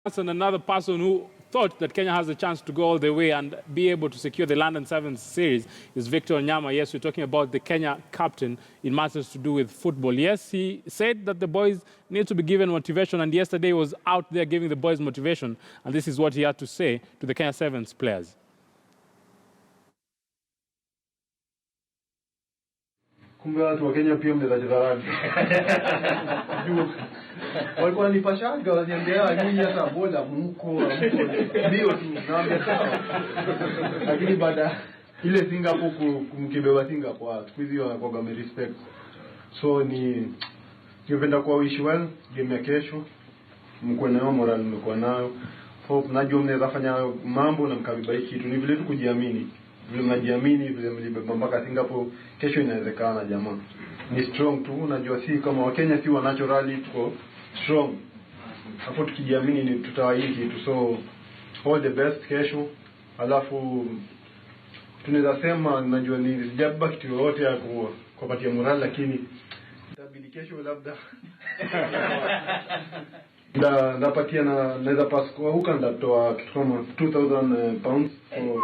And another person who thought that Kenya has a chance to go all the way and be able to secure the London Sevens series is Victor Wanyama. Yes, we're talking about the Kenya captain in matters to do with football. Yes, he said that the boys need to be given motivation, and yesterday he was out there giving the boys motivation, and this is what he had to say to the Kenya Sevens players. Kumbe watu wa Kenya pia mnacheza rugby. Walikuwa wanipashaga wananiambia nyinyi hata bola mko ndio tu naambia sawa. Lakini baada ile Singapore kumkibeba Singapore siku hizi wanakuwa respect. So ningependa kwa wish well game ya kesho. Mko nayo moral mko nayo. Hope najua mnaweza fanya mambo na mkabiba kitu. Ni vile tu kujiamini. Vile mnajiamini vile mlibeba mpaka Singapore kesho inawezekana jamaa. Ni strong tu unajua si kama Wakenya si wa naturally tuko strong. Hapo tukijiamini ni tutawahi kitu. So all the best kesho. Alafu tunaweza sema najua ni sijabba kitu yote ya kupatia moral lakini itabidi kesho labda ndapatia na naweza pass kwa huko ndatoa kitu kama 2000 pounds for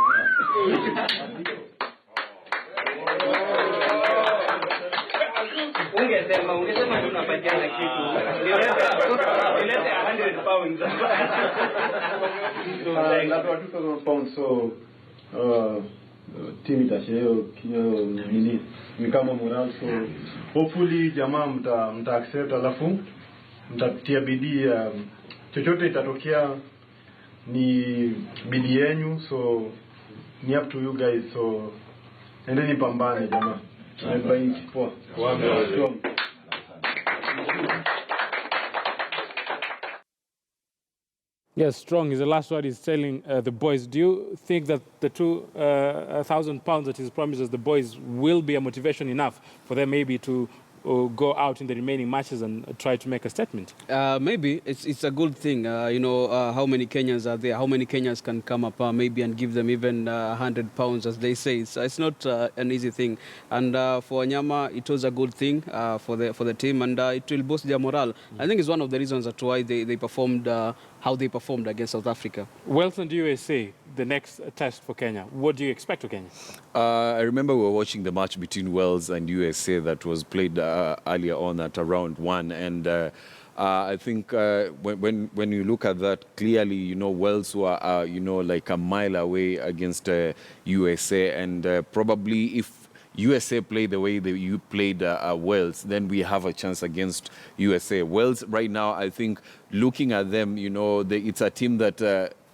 ungesema tunapatia na kitu ilete 100 pounds ndatoa 2000 pounds so team itashare nini ni kama moral so hopefully jamaa mta accept alafu mtatia bidii chochote itatokea ni bidii yenu so ni up to you guys so endeni pambane jamaa poa Yes, strong is the last word he's telling the boys. Do you think that the 2,000 pounds that he's promised us the boys will be a motivation enough for them maybe to go out in the remaining matches and try to make a statement? Maybe it's a good thing. How many Kenyans are there? How many Kenyans can come up maybe and give them even 100 pounds, as they say. It's not an easy thing. And for Wanyama, it was a good thing for the team, and it will boost their morale. I think it's one of the reasons that's why they performed how they performed against South Africa. Wales and USA, the next test for Kenya. What do you expect of Kenya? I remember we were watching the match between Wales and USA that was played earlier on at around 1, and I think when you look at that clearly, Wales were like a mile away against USA, and probably if USA play the way you played Wales, then we have a chance against USA. Wales right now, I think, looking at them, it's a team that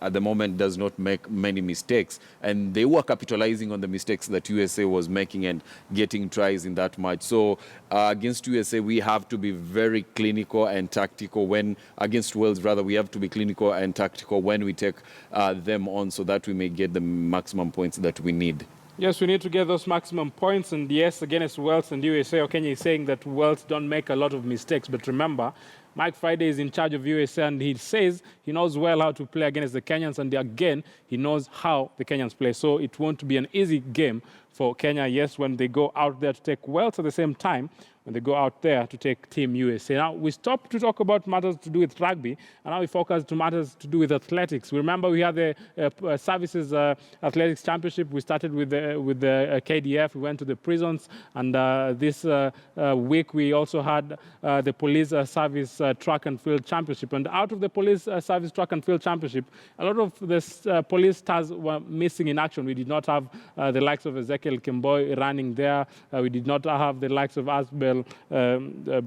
at the moment does not make many mistakes, and they were capitalizing on the mistakes that USA was making and getting tries in that match. So against USA, we have to be very clinical and tactical. Against Wales, rather, we have to be clinical and tactical when we take them on, so that we may get the maximum points that we need. Yes, we need to get those maximum points, and yes, against Wales and USA, Kenya is saying that Wales don't make a lot of mistakes, but remember, Mike Friday is in charge of USA, and he says he knows well how to play against the Kenyans, and again, he knows how the Kenyans play. So it won't be an easy game for Kenya, yes, when they go out there to take Wales at the same time, when they go out there to take Team USA. Now, we stopped to talk about matters to do with rugby, and now we focus to matters to do with athletics. We remember we had the Services Athletics Championship. We started with the KDF. We went to the prisons, and this week we also had the Police Service Track and Field Championship. And out of the Police Service Track and Field Championship, a lot of the police stars were missing in action. We did not have the likes of Ezekiel Kemboi running there. We did not have the likes of Asbel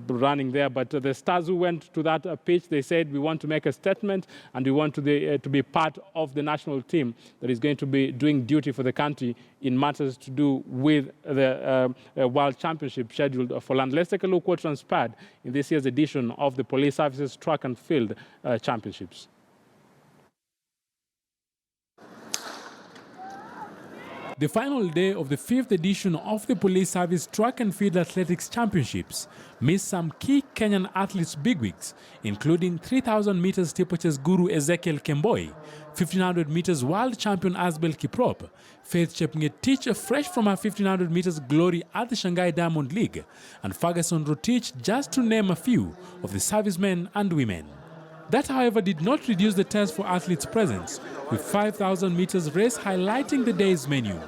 running there, but the stars who went to that pitch, they said we want to make a statement and we want to be part of the national team that is going to be doing duty for the country in matters to do with the World Championship scheduled for land. Let's take a look what transpired in this year's edition of the Police Services Track and Field Championships. The final day of the 5th edition of the Police Service Track and Field Athletics Championships missed some key Kenyan athletes' bigwigs, including 3,000 meters steeplechase guru Ezekiel Kemboi, 1,500 meters world champion Asbel Kiprop, Faith Chepngetich fresh from her 1,500 meters glory at the Shanghai Diamond League, and Ferguson Rotich, just to name a few of the servicemen and women. That, however, did not reduce the test for athletes' presence, with 5,000 meters race highlighting the day's menu.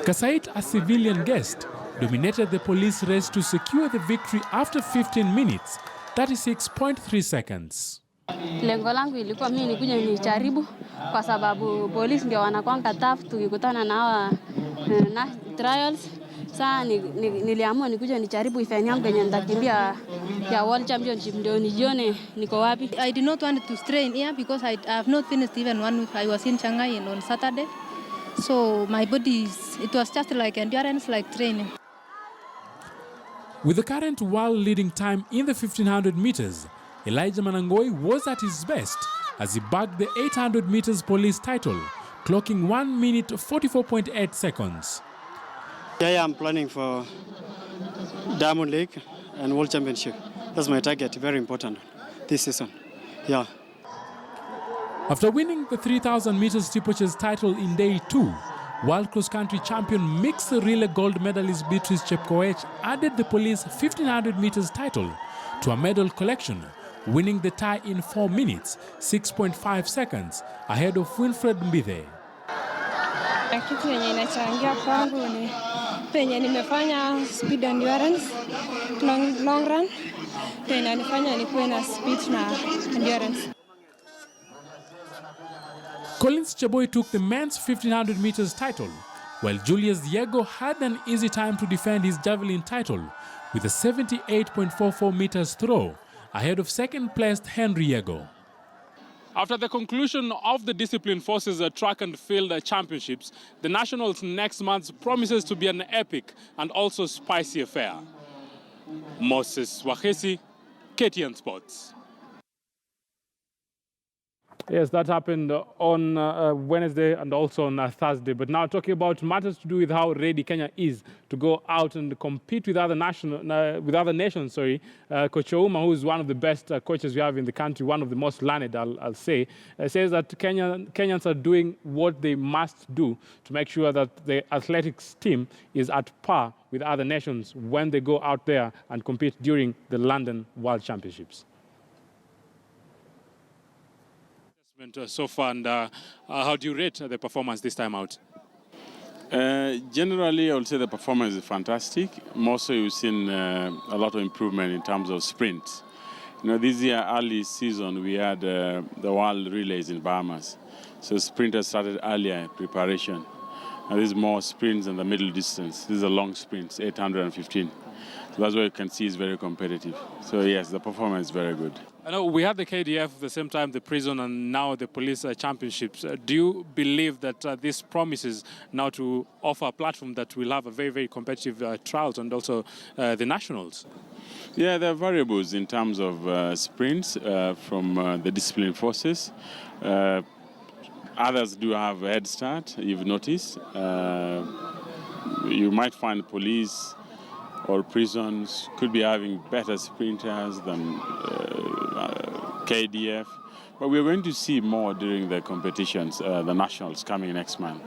Kasait, a civilian guest, dominated the police race to secure the victory after 15 minutes, 36.3 seconds. Lengo langu ilikuwa mimi nikuje nijaribu kwa sababu polisi ndio wanakuanga tough tukikutana na hawa na trials. Sasa niliamua nikuje nijaribu ifanye yangu yenye nitakimbia ya World Championship ndio nijione niko wapi. I did not want to strain here because I have not finished even 1 week. I was in Shanghai on Saturday. So my body, it was just like endurance, like training. With the current world leading time in the 1500 meters, Elijah Manangoi was at his best as he bagged the 800 meters police title, clocking 1 minute 44.8 seconds. Yeah, I'm planning for Diamond League and World Championship. That's my target, very important this season. Yeah. After winning the 3,000 meters steeplechase title in day 2, world cross-country champion mixed relay gold medalist Beatrice Chepkoech added the police 1,500 meters title to a medal collection, winning the tie in 4 minutes, 6.5 seconds, ahead of Winfred Mbithe. Kitu yenye inachangia kwangu ni penye nimefanya speed endurance, long run, ndio inanifanya nikuwe na speed na endurance. Collins Cheboy took the men's 1,500 meters title, while Julius Diego had an easy time to defend his javelin title with a 78.44 meters throw, ahead of second-placed Henry Yego. After the conclusion of the Discipline Forces Track and Field Championships, the Nationals next month promises to be an epic and also spicy affair. Moses Wahesi, KTN Sports. Yes, that happened on Wednesday and also on Thursday. But now talking about matters to do with how ready Kenya is to go out and compete with other nations. Coach Ouma, who is one of the best coaches we have in the country, one of the most learned, I'll say, says that Kenyans are doing what they must do to make sure that the athletics team is at par with other nations when they go out there and compete during the London World Championships. So far, and how do you rate the performance this time out? Generally, I would say the performance is fantastic. Mostly, we've seen a lot of improvement in terms of sprints. You know, this year, early season, we had the World Relays in Bahamas. So sprinters started earlier preparation. And this is more sprints in the middle distance. These are long sprints, 815. So that's why you can see it's very competitive. So yes, the performance is very good. I know we had the KDF at the same time, the prison, and now the police championships. Do you believe that this promises now to offer a platform that will have a very, very competitive trials and also the nationals? Yeah, there are variables in terms of sprints from the discipline forces. Others do have a head start, you've noticed. You might find police or prisons could be having better sprinters than KDF. But we're going to see more during the competitions, the nationals coming next month.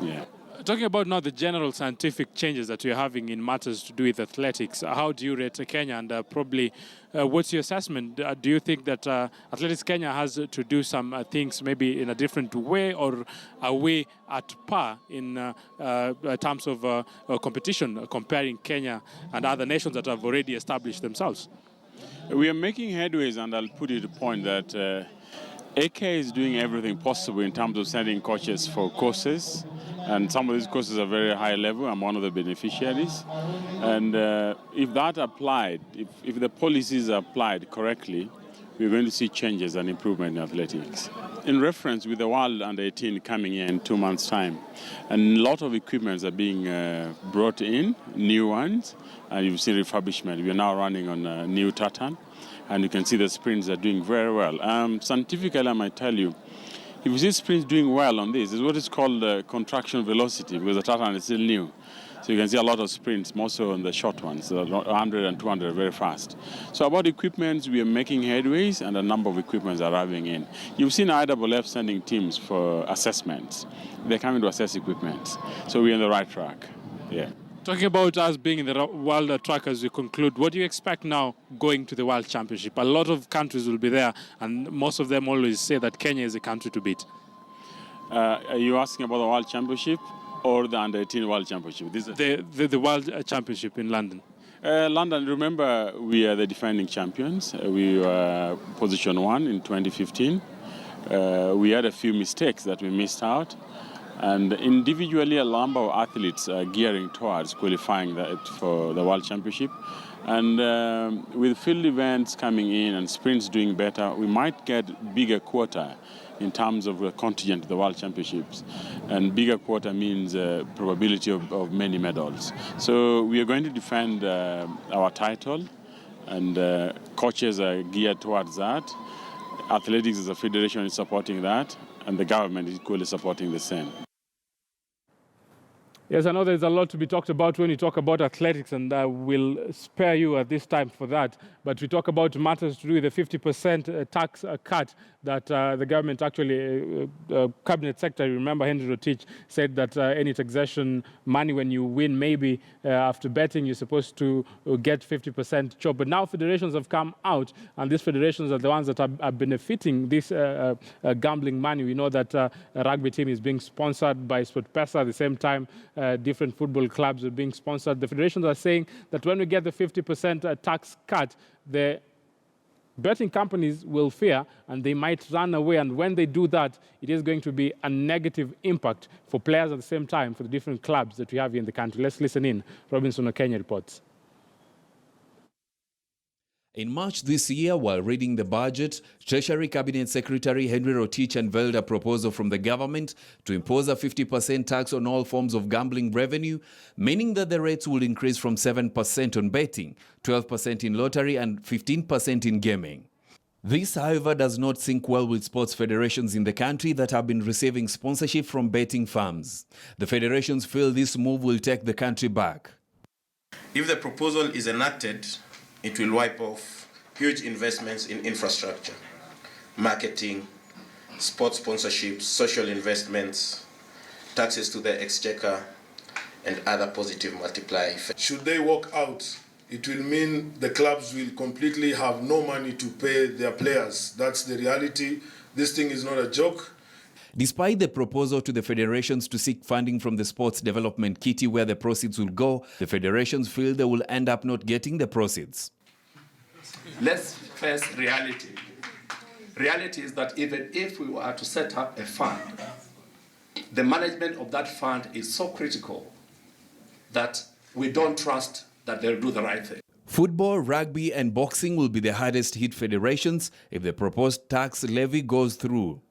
Yeah. Talking about now the general scientific changes that we're having in matters to do with athletics, how do you rate Kenya, and probably what's your assessment? Do you think that Athletics Kenya has to do some things maybe in a different way, or are we at par in terms of competition, comparing Kenya and other nations that have already established themselves? We are making headways, and I'll put it to point that AK is doing everything possible in terms of sending coaches for courses, and some of these courses are very high level. I'm one of the beneficiaries. And if that applied, if the policies are applied correctly, we're going to see changes and improvement in athletics. In reference with the World Under-18 coming in 2 months' time, and a lot of equipments are being brought in, new ones, and you've seen refurbishment. We are now running on a new tartan, and you can see the sprints are doing very well. Scientifically, I might tell you, if you see sprints doing well on this, it's what is called contraction velocity, because the tartan is still new. So you can see a lot of sprints, more so on the short ones, 100 and 200 very fast. So about equipments, we are making headways, and a number of equipments are arriving in. You've seen IWF sending teams for assessments. They're coming to assess equipment. So we're on the right track. Yeah. Talking about us being in the World Track as we conclude, what do you expect now going to the World Championship? A lot of countries will be there, and most of them always say that Kenya is a country to beat. Are you asking about the World Championship or the Under-18 World Championship? The World Championship in London. London, remember, we are the defending champions. We were position 1 in 2015. We had a few mistakes that we missed out. And individually, a number of athletes are gearing towards qualifying for the World Championship. And with field events coming in and sprints doing better, we might get bigger quota in terms of the contingent to the World Championships. And bigger quota means probability of many medals. So we are going to defend our title, and coaches are geared towards that. Athletics as a federation is supporting that, and the government is equally supporting the same. Yes, I know there's a lot to be talked about when you talk about athletics, and I will spare you at this time for that. But we talk about matters to do with the 50% tax cut that the government actually, Cabinet Secretary, remember Henry Rotich, said that any taxation money when you win, maybe after betting, you're supposed to get 50% chop. But now federations have come out, and these federations are the ones that are benefiting this gambling money. We know that a rugby team is being sponsored by SportPesa at the same time. Different football clubs are being sponsored. The federations are saying that when we get the 50% tax cut, the betting companies will fear and they might run away. And when they do that, it is going to be a negative impact for players at the same time for the different clubs that we have here in the country. Let's listen in. Robinson Okenya reports. In March this year, while reading the budget, Treasury Cabinet Secretary Henry Rotich unveiled a proposal from the government to impose a 50% tax on all forms of gambling revenue, meaning that the rates will increase from 7% on betting, 12% in lottery, and 15% in gaming. This, however, does not sync well with sports federations in the country that have been receiving sponsorship from betting firms. The federations feel this move will take the country back. If the proposal is enacted, it will wipe off huge investments in infrastructure, marketing, sports sponsorships, social investments, taxes to the exchequer, and other positive multiplier effects. Should they walk out, it will mean the clubs will completely have no money to pay their players. That's the reality. This thing is not a joke. Despite the proposal to the federations to seek funding from the Sports Development Kitty where the proceeds will go, the federations feel they will end up not getting the proceeds. Let's face reality. Reality is that even if we were to set up a fund, the management of that fund is so critical that we don't trust that they'll do the right thing. Football, rugby, and boxing will be the hardest hit federations if the proposed tax levy goes through.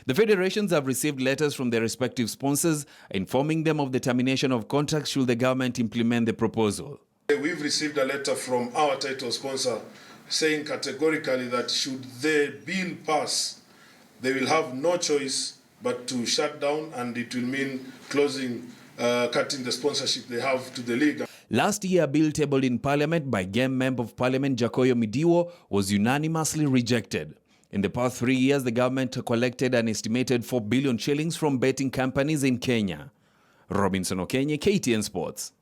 The federations have received letters from their respective sponsors informing them of the termination of contracts should the government implement the proposal. We've received a letter from our title sponsor saying categorically that should the bill pass, they will have no choice but to shut down, and it will mean closing, cutting the sponsorship they have to the league. Last year, a bill tabled in Parliament by Game Member of Parliament Jakoyo Midiwo was unanimously rejected. In the past 3 years, the government collected an estimated 4 billion shillings from betting companies in Kenya. Robinson Okenya, KTN Sports.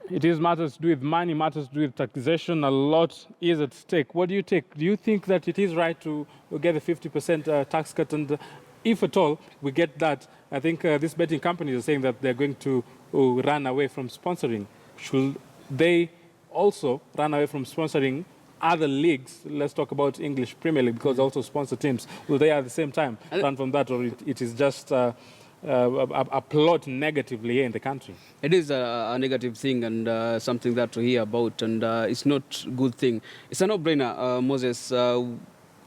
It is matters to do with money, matters to do with taxation. A lot is at stake. What do you take? Do you think that it is right to get a 50% tax cut? And if at all we get that, I think these betting companies are saying that they're going to run away from sponsoring. Should they also run away from sponsoring other leagues? Let's talk about English Premier League, because also sponsor teams. Will they at the same time run from that, or it is just a plot negatively here in the country? It is a negative thing and something that we hear about, and it's not a good thing. It's a no-brainer, Moses.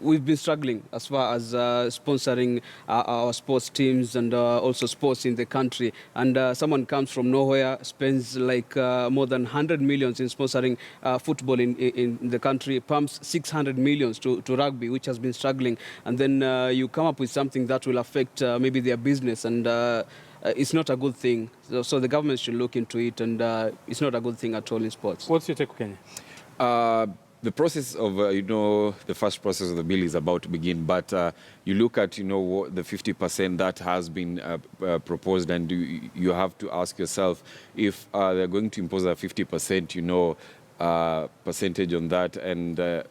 We've been struggling as far as sponsoring our sports teams and also sports in the country. And someone comes from nowhere, spends like more than 100 millions in sponsoring football in the country, pumps 600 millions to rugby, which has been struggling. And then you come up with something that will affect maybe their business, and it's not a good thing. So the government should look into it, and it's not a good thing at all in sports. What's your take, Kenya? the process of, the first process of the bill is about to begin, but you look at, the 50% that has been proposed, and you have to ask yourself if they're going to impose a 50%, percentage on that, and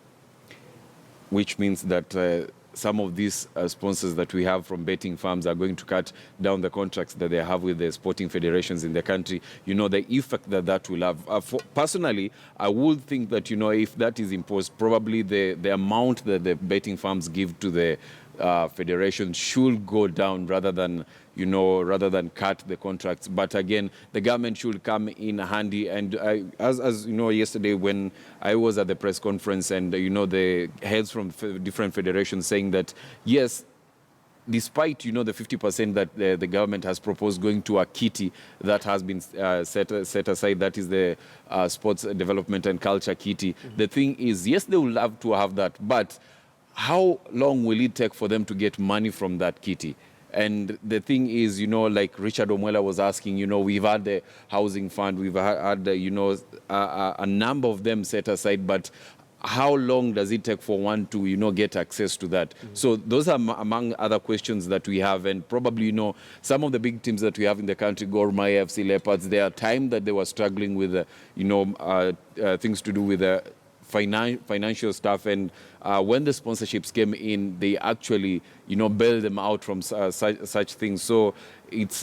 which means that some of these sponsors that we have from betting firms are going to cut down the contracts that they have with the sporting federations in the country. The effect that will have. Personally, I would think that, if that is imposed, probably the amount that the betting firms give to the federation should go down rather than cut the contracts. But again, the government should come in handy. And as yesterday when I was at the press conference, and the heads from different federations saying that yes, despite the 50% that the government has proposed going to a kitty that has been set aside, that is the sports development and culture kitty. The thing is, yes, they will love to have that, but how long will it take for them to get money from that kitty? And the thing is, like Richard Omwela was asking, we've had the housing fund, we've had a number of them set aside, but how long does it take for one to, get access to that? So those are among other questions that we have, and probably, some of the big teams that we have in the country, Gor Mahia, FC Leopards, there are time that they were struggling with, things to do with financial stuff, and when the sponsorships came in, they actually, bailed them out from such things. So it's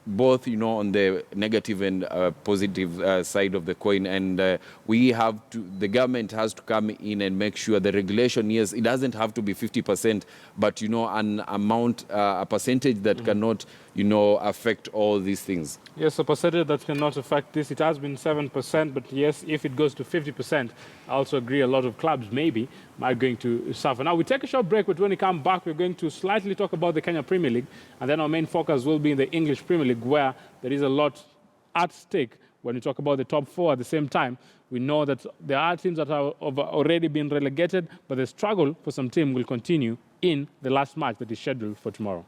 both, on the negative and positive side of the coin, and the government has to come in and make sure the regulation, yes, it doesn't have to be 50%, but an amount, a percentage that cannot, affect all these things. Yes, a percentage that cannot affect this. It has been 7%, but yes, if it goes to 50%, I also agree a lot of clubs maybe are going to suffer. Now, we take a short break, but when we come back, we're going to slightly talk about the Kenya Premier League, and then our main focus will be in the English Premier League, where there is a lot at stake. When we talk about the top four at the same time, we know that there are teams that have already been relegated, but the struggle for some team will continue in the last match that is scheduled for tomorrow.